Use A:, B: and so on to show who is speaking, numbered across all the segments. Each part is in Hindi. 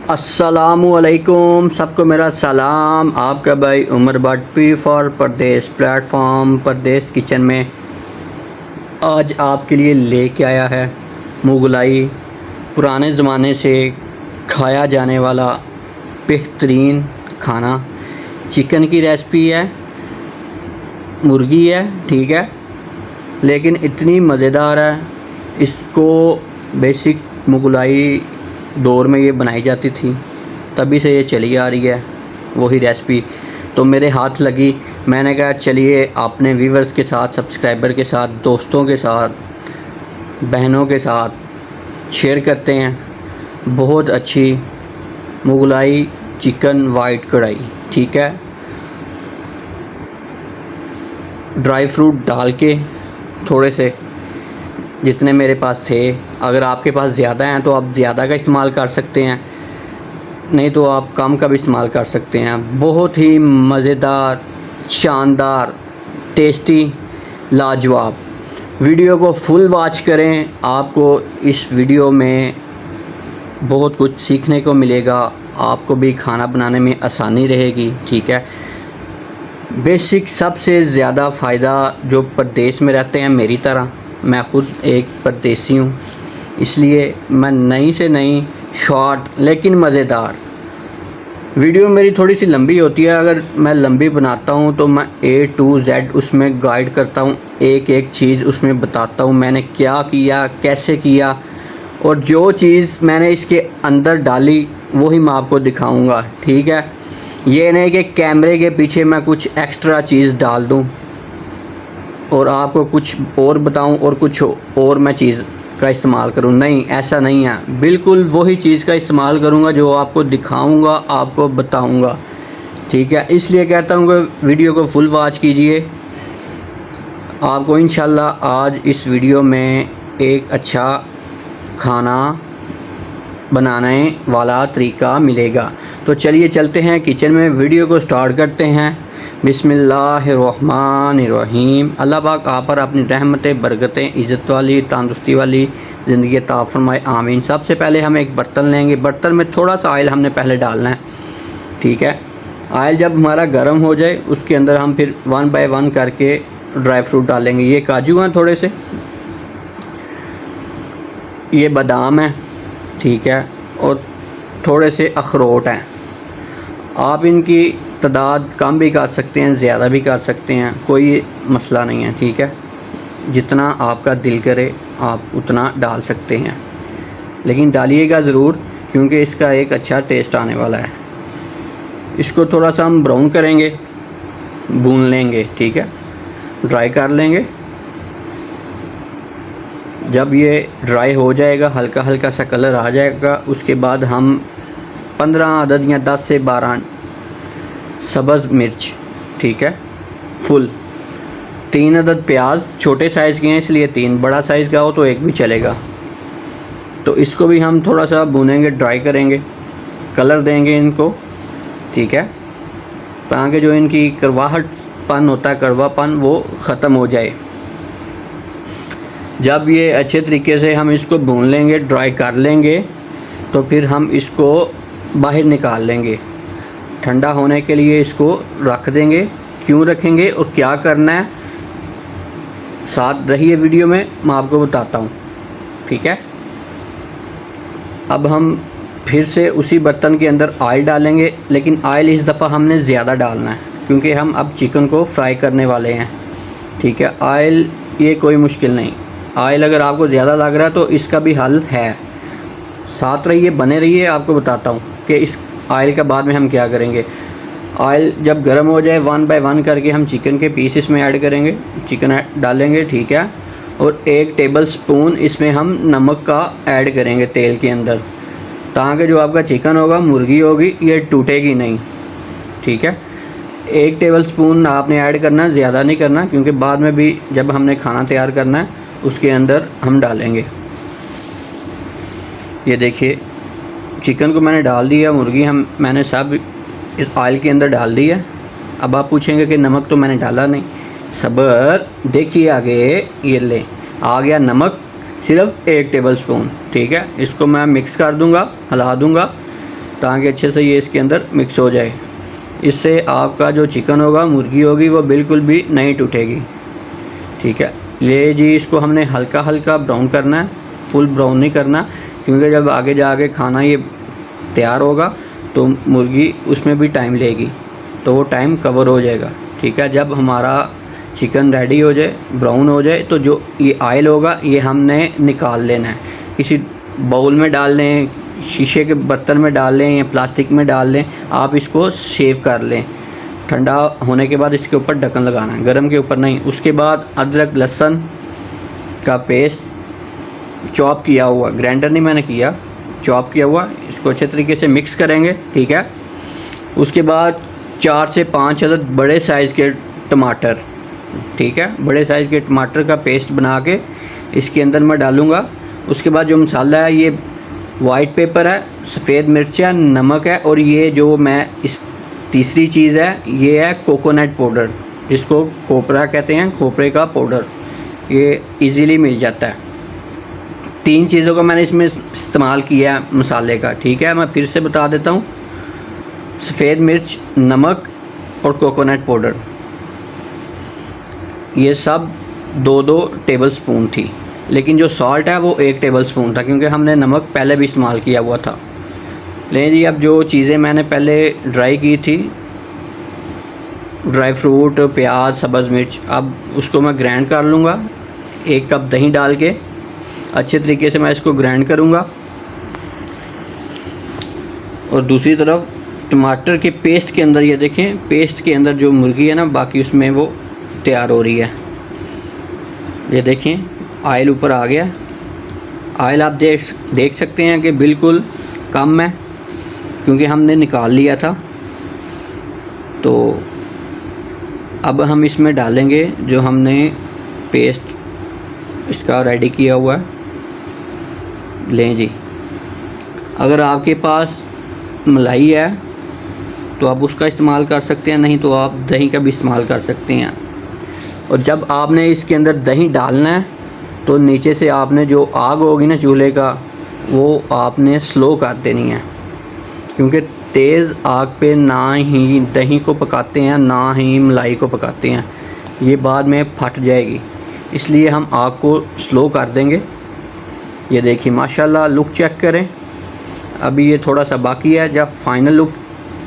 A: अस्सलामुअलैकुम, सबको मेरा सलाम। आपका भाई Umar Bhatt, P for Pradesh platform Pradesh kitchen में आज आपके लिए लेके आया है मुगलाई पुराने ज़माने से खाया जाने वाला बेहतरीन खाना। चिकन की रेसिपी है, मुर्गी है, ठीक है, लेकिन इतनी मज़ेदार है। इसको बेसिक मुगलाई दौर में ये बनाई जाती थी, तभी से ये चली आ रही है वही रेसिपी। तो मेरे हाथ लगी, मैंने कहा चलिए अपने व्यूवर्स के साथ, सब्सक्राइबर के साथ, दोस्तों के साथ, बहनों के साथ शेयर करते हैं। बहुत अच्छी मुगलाई चिकन वाइट कढ़ाई, ठीक है, ड्राई फ्रूट डाल के थोड़े से, जितने मेरे पास थे। अगर आपके पास ज़्यादा हैं तो आप ज़्यादा का इस्तेमाल कर सकते हैं, नहीं तो आप कम का भी इस्तेमाल कर सकते हैं। बहुत ही मज़ेदार, शानदार, टेस्टी, लाजवाब। वीडियो को फुल वॉच करें, आपको इस वीडियो में बहुत कुछ सीखने को मिलेगा। आपको भी खाना बनाने में आसानी रहेगी, ठीक है। बेसिक सबसे ज़्यादा फ़ायदा जो परदेश में रहते हैं, मेरी तरह, मैं ख़ुद एक परदेसी हूँ, इसलिए मैं नई से नई शॉर्ट लेकिन मज़ेदार वीडियो मेरी थोड़ी सी लंबी होती है। अगर मैं लंबी बनाता हूँ तो मैं A to Z उसमें गाइड करता हूँ, एक एक चीज़ उसमें बताता हूँ मैंने क्या किया, कैसे किया, और जो चीज़ मैंने इसके अंदर डाली वही मैं आपको दिखाऊँगा, ठीक है। ये नहीं कि कैमरे के पीछे मैं कुछ एक्स्ट्रा चीज़ डाल दूँ और आपको कुछ और बताऊं और कुछ और मैं चीज़ का इस्तेमाल करूं। नहीं, ऐसा नहीं है। बिल्कुल वही चीज़ का इस्तेमाल करूंगा जो आपको दिखाऊंगा, आपको बताऊंगा, ठीक है। इसलिए कहता हूं कि वीडियो को फुल वॉच कीजिए। आपको इंशाल्लाह आज इस वीडियो में एक अच्छा खाना बनाने वाला तरीका मिलेगा। तो चलिए चलते हैं किचन में, वीडियो को स्टार्ट करते हैं। बिस्मिल्लाहिर्रहमानिर्रहीम। अल्लाह पाक आप पर अपनी रहमतें, बरकतें, इज़्ज़त वाली, तंदुरुस्ती वाली ज़िंदगी अता फरमाए, आमीन। सबसे पहले हम एक बर्तन लेंगे, बर्तन में थोड़ा सा ऑयल हमने पहले डालना है, ठीक है। ऑयल जब हमारा गर्म हो जाए उसके अंदर हम फिर 1 बाय 1 करके ड्राई फ्रूट डालेंगे। ये काजू हैं थोड़े से, ये बादाम है, ठीक है, और थोड़े से अखरोट हैं। आप इनकी तादाद कम भी कर सकते हैं, ज़्यादा भी कर सकते हैं, कोई मसला नहीं है, ठीक है। जितना आपका दिल करे आप उतना डाल सकते हैं, लेकिन डालिएगा ज़रूर क्योंकि इसका एक अच्छा टेस्ट आने वाला है। इसको थोड़ा सा हम ब्राउन करेंगे, भून लेंगे, ठीक है, ड्राई कर लेंगे। जब ये ड्राई हो जाएगा, हल्का हल्का सा कलर आ जाएगा, उसके बाद हम 15 अदद या 10 से 12 सब्ज़ मिर्च, ठीक है, फुल, 3 अदद प्याज, छोटे साइज़ के हैं इसलिए 3, बड़ा साइज़ का हो तो 1 भी चलेगा। तो इसको भी हम थोड़ा सा भूनेंगे, ड्राई करेंगे, कलर देंगे इनको, ठीक है, ताकि जो इनकी कड़वाहटपन होता है, कड़वापन, वो ख़त्म हो जाए। जब ये अच्छे तरीके से हम इसको भून लेंगे, ड्राई कर लेंगे, तो फिर हम इसको बाहर निकाल लेंगे। ठंडा होने के लिए इसको रख देंगे। क्यों रखेंगे और क्या करना है, साथ रहिए वीडियो में, मैं आपको बताता हूँ, ठीक है। अब हम फिर से उसी बर्तन के अंदर ऑयल डालेंगे, लेकिन ऑयल इस दफ़ा हमने ज़्यादा डालना है क्योंकि हम अब चिकन को फ्राई करने वाले हैं, ठीक है। ऑयल ये कोई मुश्किल नहीं, ऑयल अगर आपको ज़्यादा लग रहा है तो इसका भी हल है। साथ रहिए, बने रहिए, आपको बताता हूँ कि इस ऑयल का बाद में हम क्या करेंगे। ऑयल जब गर्म हो जाए 1 बाय 1 करके हम चिकन के पीस इसमें ऐड करेंगे, चिकन डालेंगे, ठीक है, और 1 टेबल स्पून इसमें हम नमक का ऐड करेंगे तेल के अंदर, ताकि जो आपका चिकन होगा, मुर्गी होगी, ये टूटेगी नहीं, ठीक है। 1 टेबल स्पून आपने ऐड करना, ज़्यादा नहीं करना, क्योंकि बाद में भी जब हमने खाना तैयार करना है उसके अंदर हम डालेंगे। ये देखिए चिकन को मैंने डाल दिया, मुर्गी मैंने सब इस ऑयल के अंदर डाल दिया। अब आप पूछेंगे कि नमक तो मैंने डाला नहीं, सब्र, देखिए आगे, ये ले आ गया नमक, सिर्फ 1 टेबल स्पून, ठीक है। इसको मैं मिक्स कर दूंगा, हिला दूंगा, ताकि अच्छे से ये इसके अंदर मिक्स हो जाए। इससे आपका जो चिकन होगा, मुर्गी होगी, वो बिल्कुल भी नहीं टूटेगी। ठीक है, ले जी इसको हमने हल्का हल्का ब्राउन करना है, फुल ब्राउन नहीं करना, क्योंकि जब आगे जाके खाना ये तैयार होगा तो मुर्गी उसमें भी टाइम लेगी, तो वो टाइम कवर हो जाएगा। ठीक है, जब हमारा चिकन रेडी हो जाए, ब्राउन हो जाए, तो जो ये ऑयल होगा ये हमने निकाल लेना है। किसी बाउल में डाल लें, शीशे के बर्तन में डाल लें या प्लास्टिक में डाल लें, आप इसको सेव कर लें। ठंडा होने के बाद इसके ऊपर ढक्कन लगाना है, गर्म के ऊपर नहीं। उसके बाद अदरक लहसुन का पेस्ट चॉप किया हुआ, ग्राइंडर नहीं मैंने किया, चॉप किया हुआ, इसको अच्छे तरीके से मिक्स करेंगे। ठीक है, उसके बाद 4 से 5 अदद बड़े साइज़ के टमाटर, ठीक है, बड़े साइज़ के टमाटर का पेस्ट बना के इसके अंदर मैं डालूँगा। उसके बाद जो मसाला है, ये वाइट पेपर है, सफ़ेद मिर्च है, नमक है, और ये जो मैं इस तीसरी चीज़ है, ये है कोकोनट पाउडर, जिसको खोपरा कहते हैं, खोपरे का पाउडर, ये इजीली मिल जाता है। 3 चीज़ों का मैंने इसमें इस्तेमाल किया है मसाले का। ठीक है, मैं फिर से बता देता हूँ, सफ़ेद मिर्च, नमक और कोकोनट पाउडर, ये सब 2-2 टेबल स्पून थी, लेकिन जो सॉल्ट है वो 1 टेबल स्पून था, क्योंकि हमने नमक पहले भी इस्तेमाल किया हुआ था। लें जी, अब जो चीज़ें मैंने पहले ड्राई की थी, ड्राई फ्रूट, प्याज, सब्ज़ मिर्च, अब उसको मैं ग्राइंड कर लूँगा। 1 कप दही डाल के अच्छे तरीके से मैं इसको ग्राइंड करूँगा। और दूसरी तरफ टमाटर के पेस्ट के अंदर, ये देखें, पेस्ट के अंदर जो मुर्गी है ना, बाकी उसमें वो तैयार हो रही है। ये देखें, ऑयल ऊपर आ गया। ऑयल आप देख सकते हैं कि बिल्कुल कम है, क्योंकि हमने निकाल लिया था। तो अब हम इसमें डालेंगे जो हमने पेस्ट इसका रेडी किया हुआ है। लें जी, अगर आपके पास मलाई है तो आप उसका इस्तेमाल कर सकते हैं, नहीं तो आप दही का भी इस्तेमाल कर सकते हैं। और जब आपने इसके अंदर दही डालना है तो नीचे से आपने जो आग होगी ना चूल्हे का, वो आपने स्लो कर देनी है, क्योंकि तेज़ आग पे ना ही दही को पकाते हैं, ना ही मलाई को पकाते हैं, ये बाद में फट जाएगी। इसलिए हम आग को स्लो कर देंगे। ये देखिए माशाल्लाह, लुक चेक करें, अभी ये थोड़ा सा बाकी है। जब फाइनल लुक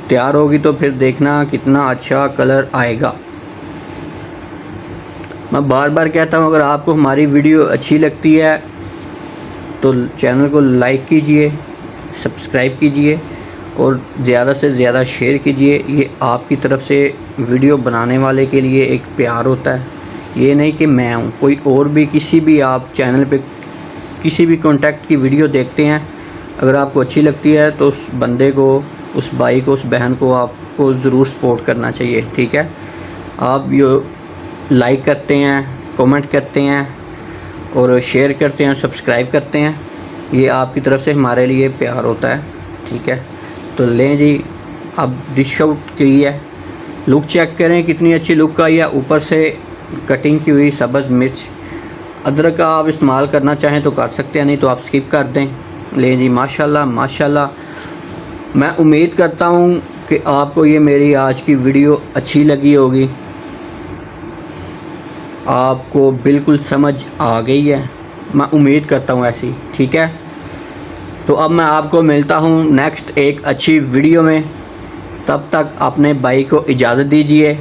A: तैयार होगी तो फिर देखना कितना अच्छा कलर आएगा। मैं बार बार कहता हूँ, अगर आपको हमारी वीडियो अच्छी लगती है तो चैनल को लाइक कीजिए, सब्सक्राइब कीजिए और ज़्यादा से ज़्यादा शेयर कीजिए। ये आपकी तरफ से वीडियो बनाने वाले के लिए एक प्यार होता है। ये नहीं कि मैं हूँ, कोई और भी, किसी भी आप चैनल पे किसी भी कॉन्टैक्ट की वीडियो देखते हैं, अगर आपको अच्छी लगती है तो उस बंदे को, उस भाई को, उस बहन को आपको ज़रूर सपोर्ट करना चाहिए। ठीक है, आप ये लाइक करते हैं, कमेंट करते हैं और शेयर करते हैं, सब्सक्राइब करते हैं, ये आपकी तरफ से हमारे लिए प्यार होता है। ठीक है, तो लें जी, अब डिश आउट की है, लुक चेक करें कितनी अच्छी लुक आई है। ऊपर से कटिंग की हुई सब्ज़ मिर्च, अदरक का आप इस्तेमाल करना चाहें तो कर सकते हैं, नहीं तो आप स्किप कर दें। लें जी, माशाल्लाह माशाल्लाह। मैं उम्मीद करता हूँ कि आपको ये मेरी आज की वीडियो अच्छी लगी होगी, आपको बिल्कुल समझ आ गई है, मैं उम्मीद करता हूँ ऐसी। ठीक है, तो अब मैं आपको मिलता हूँ नेक्स्ट एक अच्छी वीडियो में। तब तक अपने भाई को इजाज़त दीजिए,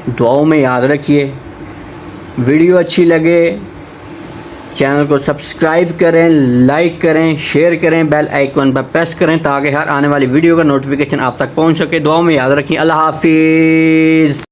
A: दुआओं में याद रखिए। वीडियो अच्छी लगे चैनल को सब्सक्राइब करें, लाइक करें, शेयर करें, बेल आइकन पर प्रेस करें ताकि हर आने वाली वीडियो का नोटिफिकेशन आप तक पहुंच सके। दुआओं में याद रखिए। अल्लाह हाफिज़।